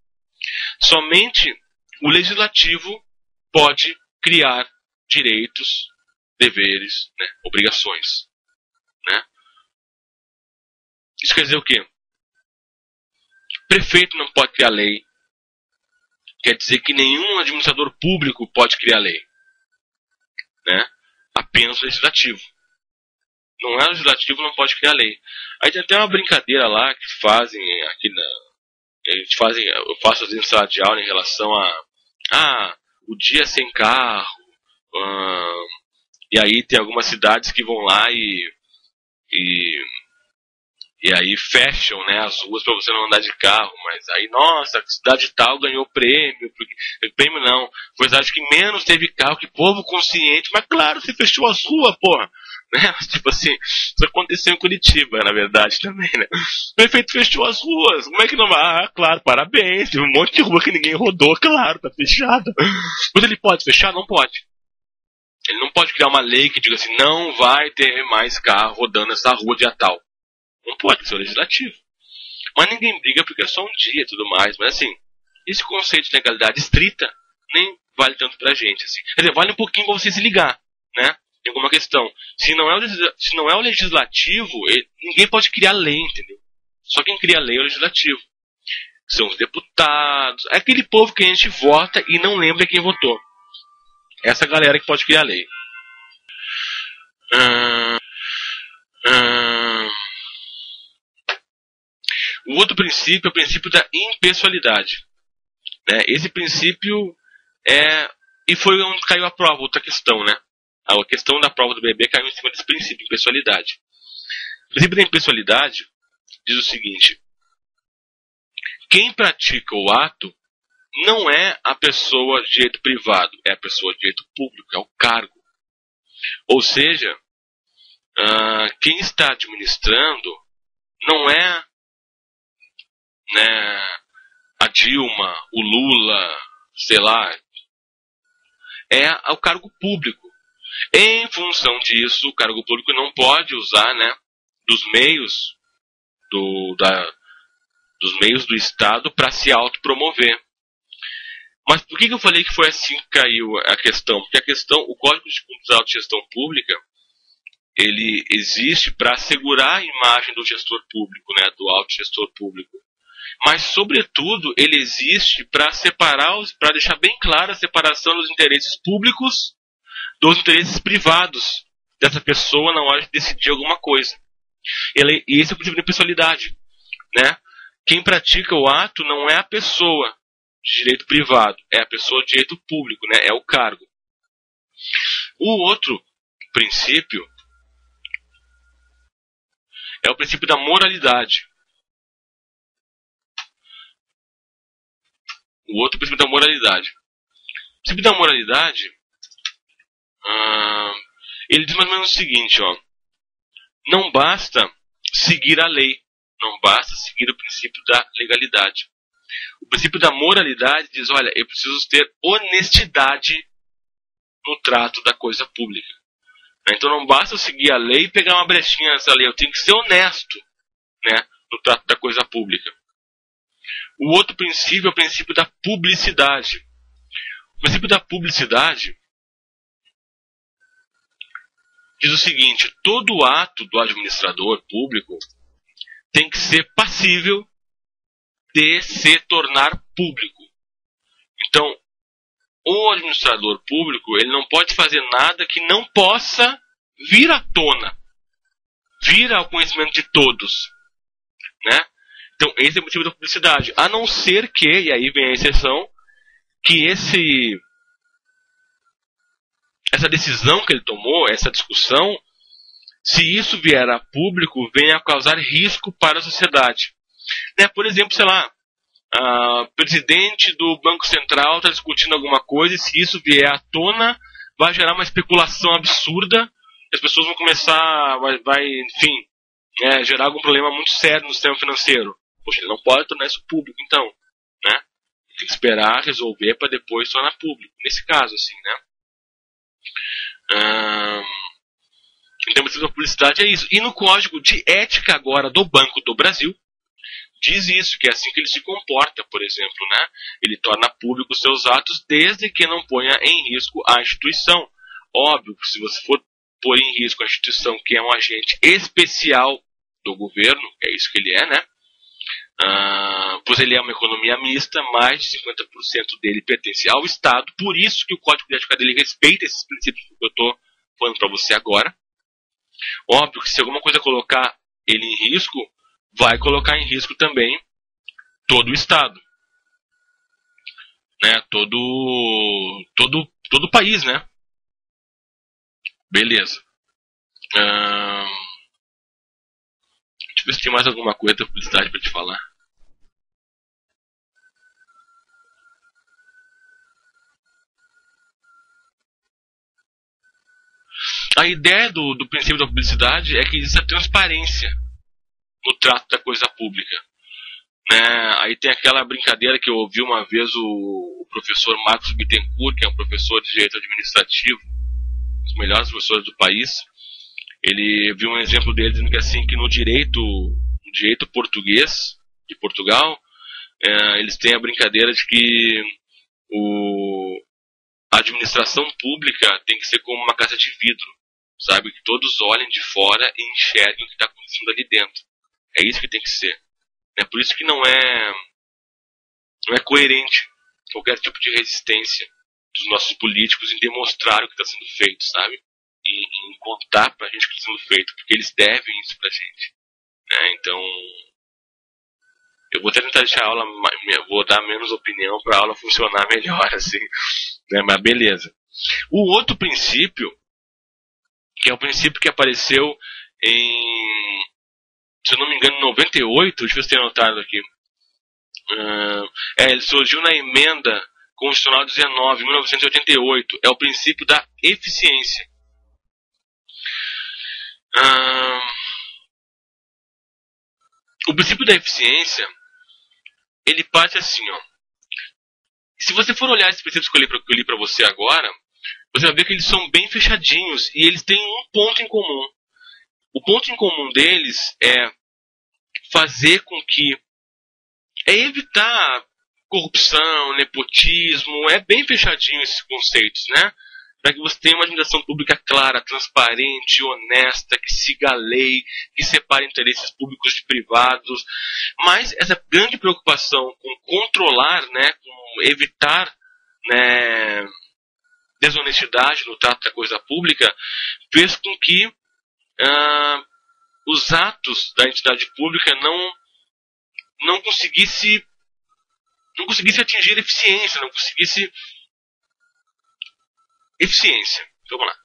somente o legislativo pode criar direitos, deveres, né, obrigações. Né? Isso quer dizer o quê? Prefeito não pode criar lei. Quer dizer que nenhum administrador público pode criar lei. Né? Apenas o legislativo. Não é o legislativo, não pode criar lei. Aí tem até uma brincadeira lá que fazem aqui Eu faço às vezes sala de aula em relação a o dia sem carro, e aí tem algumas cidades que vão lá e e aí fecham, né, as ruas para você não andar de carro, mas aí, nossa, a cidade tal ganhou prêmio, prêmio não, foi a cidade que menos teve carro, que povo consciente, mas claro, você fechou as ruas, porra, né, tipo assim, isso aconteceu em Curitiba, na verdade, também, né, o prefeito fechou as ruas, como é que não vai? Ah, claro, parabéns, teve um monte de rua que ninguém rodou, claro, tá fechada, mas ele pode fechar? Não pode. Ele não pode criar uma lei que diga assim, não vai ter mais carro rodando essa rua dia tal. Não pode ser o legislativo. Mas ninguém briga porque é só um dia e tudo mais. Mas assim, esse conceito de legalidade estrita nem vale tanto pra gente. Assim. Quer dizer, vale um pouquinho pra você se ligar, né? Tem alguma questão. Se não é o legislativo, ninguém pode criar lei, entendeu? Só quem cria lei é o legislativo. São os deputados. É aquele povo que a gente vota e não lembra quem votou. Essa galera que pode criar lei. O outro princípio é o princípio da impessoalidade. Né? Esse princípio e foi onde caiu a prova, outra questão, né? A questão da prova do bebê caiu em cima desse princípio, impessoalidade. O princípio da impessoalidade diz o seguinte: quem pratica o ato não é a pessoa de direito privado, é a pessoa de direito público, é o cargo. Ou seja, quem está administrando não é, né, a Dilma, o Lula, sei lá, é o cargo público. Em função disso, o cargo público não pode usar, né, dos meios dos meios do Estado para se autopromover. Mas por que eu falei que foi assim que caiu a questão? Porque o Código de Conduta de Gestão Pública, ele existe para assegurar a imagem do gestor público, né, do autogestor público. Mas, sobretudo, ele existe para para deixar bem clara a separação dos interesses públicos dos interesses privados dessa pessoa na hora de decidir alguma coisa. E esse é o princípio da impessoalidade, né? Quem pratica o ato não é a pessoa de direito privado, é a pessoa de direito público, né? É o cargo. O outro princípio é o princípio da moralidade. O outro princípio da moralidade. O princípio da moralidade, ele diz mais ou menos o seguinte, ó: não basta seguir a lei, não basta seguir o princípio da legalidade. O princípio da moralidade diz, olha, eu preciso ter honestidade no trato da coisa pública. Então não basta eu seguir a lei e pegar uma brechinha nessa lei, eu tenho que ser honesto, né, no trato da coisa pública. O outro princípio é o princípio da publicidade. O princípio da publicidade diz o seguinte: todo ato do administrador público tem que ser passível de se tornar público. Então, o administrador público, ele não pode fazer nada que não possa vir à tona, vir ao conhecimento de todos, né? Então, esse é o motivo da publicidade. A não ser que, e aí vem a exceção, que essa decisão que ele tomou, essa discussão, se isso vier a público, venha a causar risco para a sociedade. Né? Por exemplo, sei lá, o presidente do Banco Central está discutindo alguma coisa e se isso vier à tona, vai gerar uma especulação absurda, e as pessoas vão começar, enfim, gerar algum problema muito sério no sistema financeiro. Poxa, ele não pode tornar isso público, então, né? Tem que esperar resolver para depois tornar público. Nesse caso, assim, né? Então, a publicidade é isso. E no Código de Ética agora do Banco do Brasil, diz isso, que é assim que ele se comporta, por exemplo, né? Ele torna público os seus atos desde que não ponha em risco a instituição. Óbvio que se você for pôr em risco a instituição, que é um agente especial do governo, é isso que ele é, né? Pois ele é uma economia mista, mais de 50% dele pertence ao Estado, por isso que o Código de Ética dele respeita esses princípios que eu estou falando para você agora. Óbvio que se alguma coisa colocar ele em risco, vai colocar em risco também todo o Estado, né? Todo o país, né? Beleza. Deixa eu ver se tem mais alguma coisa da publicidade para te falar. A ideia do princípio da publicidade é que existe a transparência no trato da coisa pública. Né? Aí tem aquela brincadeira que eu ouvi uma vez o professor Marcos Bittencourt, que é um professor de direito administrativo, um dos melhores professores do país. Ele viu um exemplo dele dizendo que assim, que no direito português de Portugal, eles têm a brincadeira de que a administração pública tem que ser como uma casa de vidro, sabe? Que todos olhem de fora e enxerguem o que está acontecendo ali dentro. É isso que tem que ser. É por isso que não é coerente qualquer tipo de resistência dos nossos políticos em demonstrar o que está sendo feito, sabe? Em contar pra gente o que está sendo feito, porque eles devem isso pra gente. Né? Então, eu vou tentar deixar a aula, vou dar menos opinião para a aula funcionar melhor, assim, né? Mas beleza. O outro princípio, que é o princípio que apareceu em, se eu não me engano, em 98, deixa eu ver se tem anotado aqui. Ele surgiu na emenda constitucional 19, 1988. É o princípio da eficiência. O princípio da eficiência, ele parte assim, ó. Se você for olhar esses princípios que eu li para você agora, você vai ver que eles são bem fechadinhos e eles têm um ponto em comum. O ponto em comum deles é fazer com que evitar corrupção, nepotismo, é bem fechadinho esses conceitos, né? Para que você tenha uma administração pública clara, transparente, honesta, que siga a lei, que separe interesses públicos de privados. Mas essa grande preocupação com controlar, né, com evitar, né, desonestidade no trato da coisa pública, fez com que os atos da entidade pública não conseguisse atingir eficiência, não conseguisse eficiência. Vamos lá.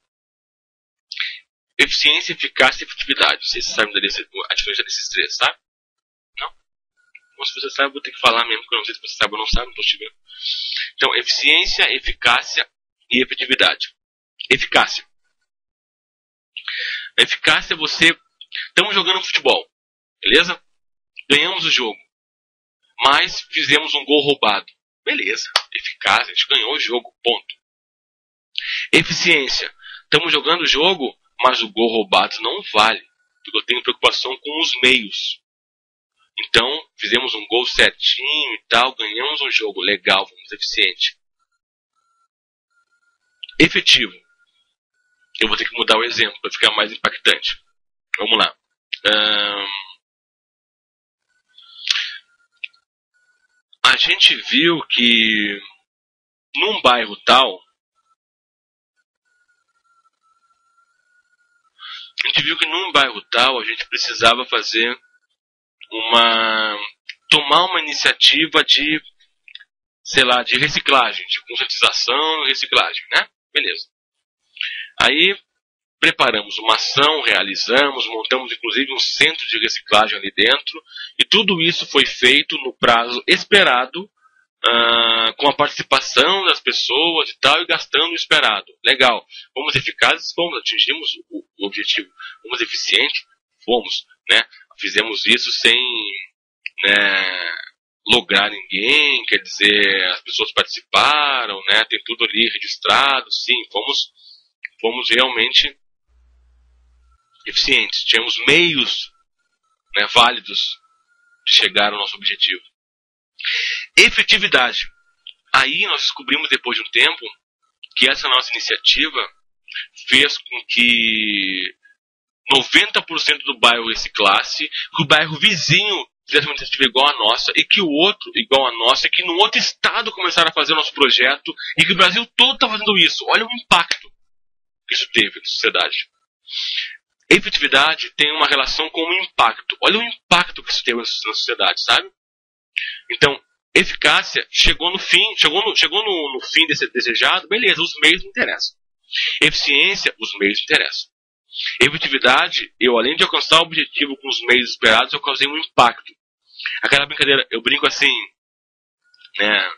Eficiência, eficácia e efetividade. Vocês sabem a diferença desses três, sabe? Não? Bom, se você sabe, eu vou ter que falar mesmo, porque eu não sei se você sabe ou não sabe, não estou te vendo. Então, eficiência, eficácia e efetividade. Eficácia. A eficácia é você... Estamos jogando futebol, beleza? Ganhamos o jogo, mas fizemos um gol roubado. Beleza, eficácia, a gente ganhou o jogo, ponto. Eficiência. Estamos jogando o jogo, mas o gol roubado não vale, porque eu tenho preocupação com os meios. Então, fizemos um gol certinho e tal, ganhamos um jogo, legal, fomos eficiente. Efetivo. Eu vou ter que mudar o exemplo para ficar mais impactante. Vamos lá. A gente viu que num bairro tal, a gente precisava fazer tomar uma iniciativa de, sei lá, de reciclagem, de conscientização e reciclagem, né? Beleza. Aí preparamos uma ação, realizamos, montamos inclusive um centro de reciclagem ali dentro, e tudo isso foi feito no prazo esperado, com a participação das pessoas e tal, e gastando o esperado. Legal. Fomos eficazes? Fomos. Atingimos o objetivo. Fomos eficientes? Fomos. Né? Fizemos isso sem, né, lograr ninguém, quer dizer, as pessoas participaram, né? Tem tudo ali registrado, sim, fomos realmente eficientes. Tínhamos meios, né, válidos de chegar ao nosso objetivo. Efetividade. Aí nós descobrimos depois de um tempo que essa nossa iniciativa fez com que 90% do bairro reciclasse, que o bairro vizinho fizesse uma iniciativa igual a nossa, e que o outro igual a nossa, e que no outro estado começaram a fazer o nosso projeto, e que o Brasil todo está fazendo isso. Olha o impacto que isso teve na sociedade. Efetividade tem uma relação com o impacto. Olha o impacto que isso teve na sociedade, sabe? Então, eficácia chegou no fim, chegou no fim desse desejado, beleza, os meios não interessam. Eficiência, os meios interessam. Efetividade, eu além de alcançar o objetivo com os meios esperados, eu causei um impacto. Aquela brincadeira, eu brinco assim, né?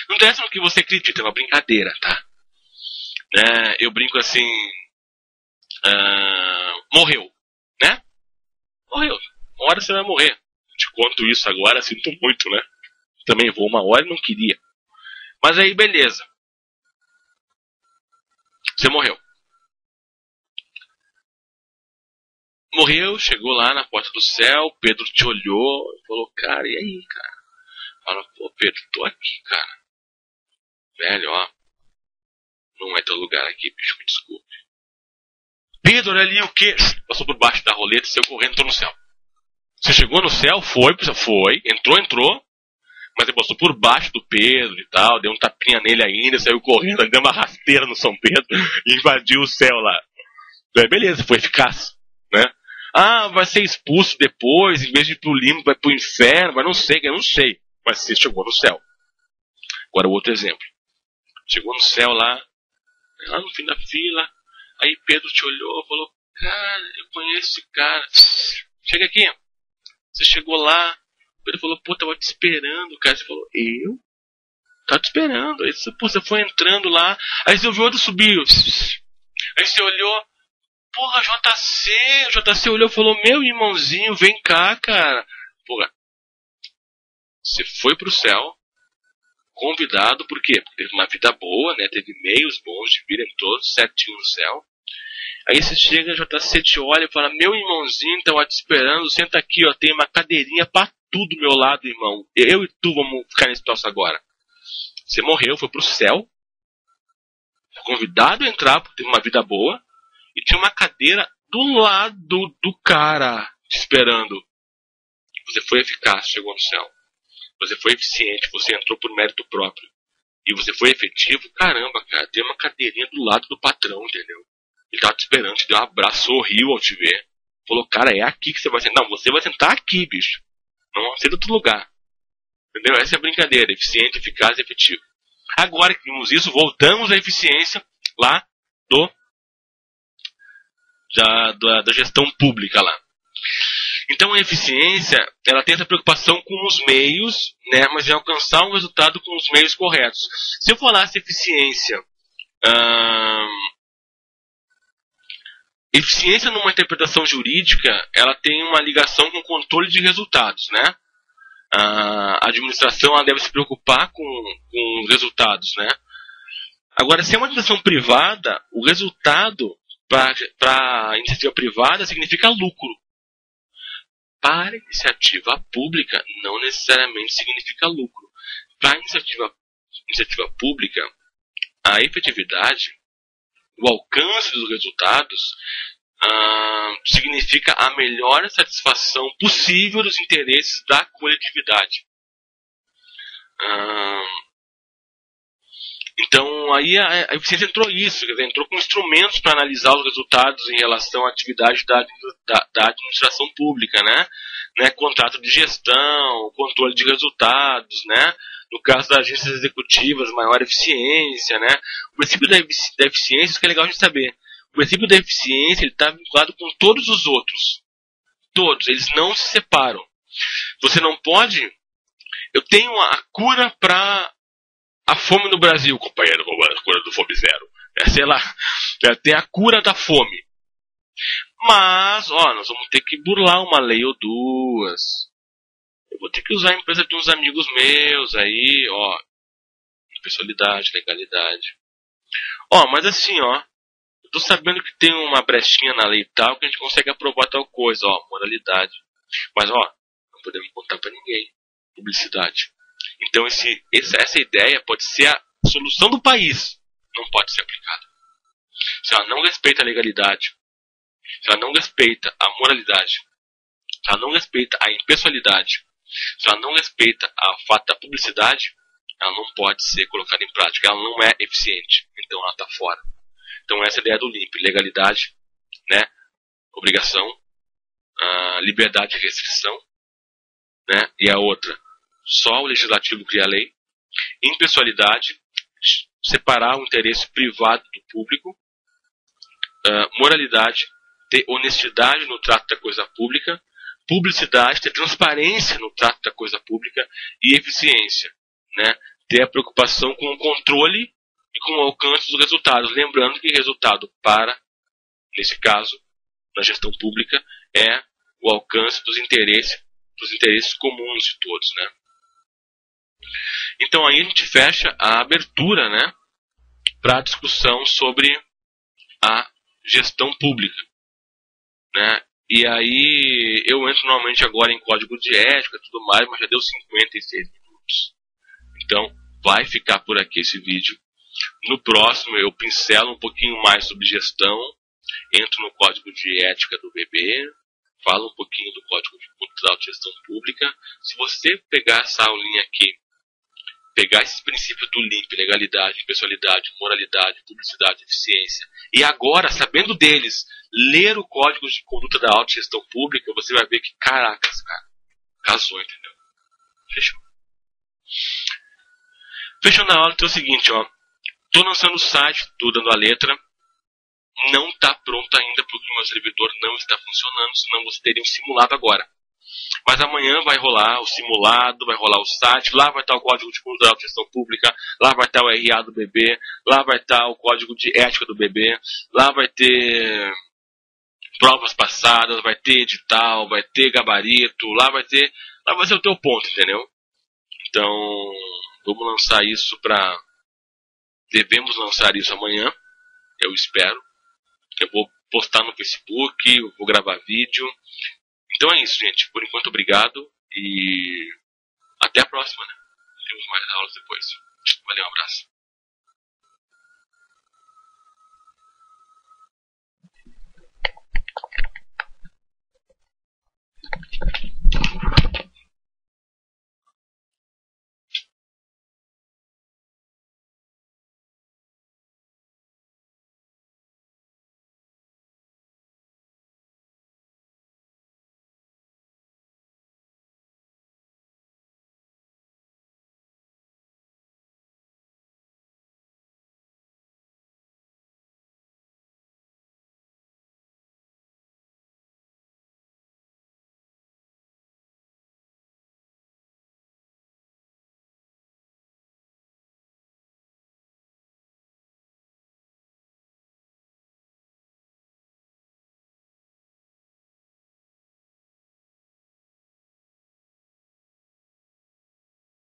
Não interessa no que você acredita, é uma brincadeira, tá? Eu brinco assim, morreu, né? Morreu. Uma hora você vai morrer. Te conto isso agora, sinto muito, né? Também vou uma hora e não queria. Mas aí, beleza. Você morreu. Morreu, chegou lá na porta do céu, Pedro te olhou e falou, cara, e aí, cara? Fala, pô, Pedro, tô aqui, cara. Velho, ó. Não é teu lugar aqui, bicho, me desculpe. Pedro, olha ali o quê? Passou por baixo da roleta, saiu correndo, entrou no céu. Você chegou no céu, foi, entrou, mas ele passou por baixo do Pedro e tal, deu um tapinha nele ainda, saiu correndo, deu uma rasteira no São Pedro e invadiu o céu lá. Beleza, foi eficaz, né? Ah, vai ser expulso depois, em vez de ir pro limbo, vai pro inferno, mas não sei, eu não sei. Mas você chegou no céu. Agora o outro exemplo. Chegou no céu lá no fim da fila, aí Pedro te olhou e falou, cara, eu conheço esse cara. Chega aqui. Você chegou lá, Pedro falou, pô, tava te esperando, cara. Você falou, eu? Tava te esperando. Aí você foi entrando lá, aí você ouviu outro subiu. Aí você olhou, porra, JC olhou e falou, meu irmãozinho, vem cá, cara. Porra, você foi pro céu, convidado, por quê? Porque teve uma vida boa, né? Teve meios bons de virem todos certinho no céu. Aí você chega, JC te olha e fala, meu irmãozinho, tava te esperando, senta aqui, ó, tem uma cadeirinha pra tudo do meu lado, irmão. Eu e tu vamos ficar nesse troço agora. Você morreu, foi pro céu, foi convidado a entrar, porque teve uma vida boa, e tinha uma cadeira do lado do cara te esperando. Você foi eficaz, chegou no céu. Você foi eficiente, você entrou por mérito próprio. E você foi efetivo, caramba, cara, tem uma cadeirinha do lado do patrão, entendeu? Ele tava te esperando, te deu um abraço, sorriu ao te ver. Falou, cara, é aqui que você vai sentar. Não, você vai sentar aqui, bicho. Não aceita outro lugar. Entendeu? Essa é a brincadeira, eficiente, eficaz e efetivo. Agora que vimos isso, voltamos à eficiência lá da gestão pública lá. Então a eficiência, ela tem essa preocupação com os meios, né, mas em alcançar um resultado com os meios corretos. Se eu falasse eficiência, eficiência numa interpretação jurídica, ela tem uma ligação com o controle de resultados, né? A administração ela deve se preocupar com os resultados, né? Agora, se é uma administração privada, o resultado para a iniciativa privada significa lucro. Para a iniciativa pública, não necessariamente significa lucro. Para a iniciativa pública, a efetividade, o alcance dos resultados, significa a melhor satisfação possível dos interesses da coletividade. Então, aí a eficiência entrou isso, quer dizer, entrou com instrumentos para analisar os resultados em relação à atividade da administração pública, né? Contrato de gestão, controle de resultados, né? No caso das agências executivas, maior eficiência, né? O princípio da eficiência, isso que é legal a gente saber. O princípio da eficiência está vinculado com todos os outros. Todos, eles não se separam. Você não pode... Eu tenho a cura para a fome no Brasil, companheiro, a cura do Fome Zero. Sei lá, tem a cura da fome. Mas, nós vamos ter que burlar uma lei ou duas. Eu vou ter que usar a empresa de uns amigos meus aí, impessoalidade, legalidade. Mas assim, eu tô sabendo que tem uma brechinha na lei tal que a gente consegue aprovar tal coisa, moralidade. Mas, não podemos contar pra ninguém. Publicidade. Então essa ideia pode ser a solução do país. Não pode ser aplicada. Se ela não respeita a legalidade, se ela não respeita a moralidade, se ela não respeita a impessoalidade, se ela não respeita o fato da publicidade, ela não pode ser colocada em prática. Ela não é eficiente. Então ela está fora. Então essa é a ideia do LIMP. Legalidade, né? Obrigação, liberdade e restrição, né? E a outra, Só o legislativo cria a lei. Impessoalidade, separar o interesse privado do público. Moralidade, ter honestidade no trato da coisa pública. Publicidade, ter transparência no trato da coisa pública. E eficiência, né? Ter a preocupação com o controle e com o alcance dos resultados. Lembrando que resultado nesse caso, na gestão pública, é o alcance dos interesses comuns de todos, né? Então aí a gente fecha a abertura, né, para a discussão sobre a gestão pública, né? E aí eu entro normalmente agora em código de ética e tudo mais, mas já deu 56 minutos. Então vai ficar por aqui esse vídeo. No próximo eu pincelo um pouquinho mais sobre gestão, entro no código de ética do BB, falo um pouquinho do código cultural de gestão pública. Se você pegar essa aulinha aqui, pegar esses princípios do LIMP, legalidade, impessoalidade, moralidade, publicidade, eficiência, e agora, sabendo deles, ler o código de conduta da autogestão pública, você vai ver que, caracas, cara, casou, entendeu? Fechou. Fechando a aula, então é o seguinte, ó. Tô lançando o site, tô dando a letra. Não está pronto ainda porque o meu servidor não está funcionando, senão você teria um simulado agora. Mas amanhã vai rolar o simulado, vai rolar o site, lá vai estar o código de conduta da gestão pública, lá vai estar o RA do BB, lá vai estar o código de ética do BB, lá vai ter provas passadas, vai ter edital, vai ter gabarito, lá vai ser o teu ponto, entendeu? Então, devemos lançar isso amanhã, eu espero. Eu vou postar no Facebook, eu vou gravar vídeo. Então é isso, gente. Por enquanto, obrigado. E até a próxima, né? Temos mais aulas depois. Valeu, um abraço.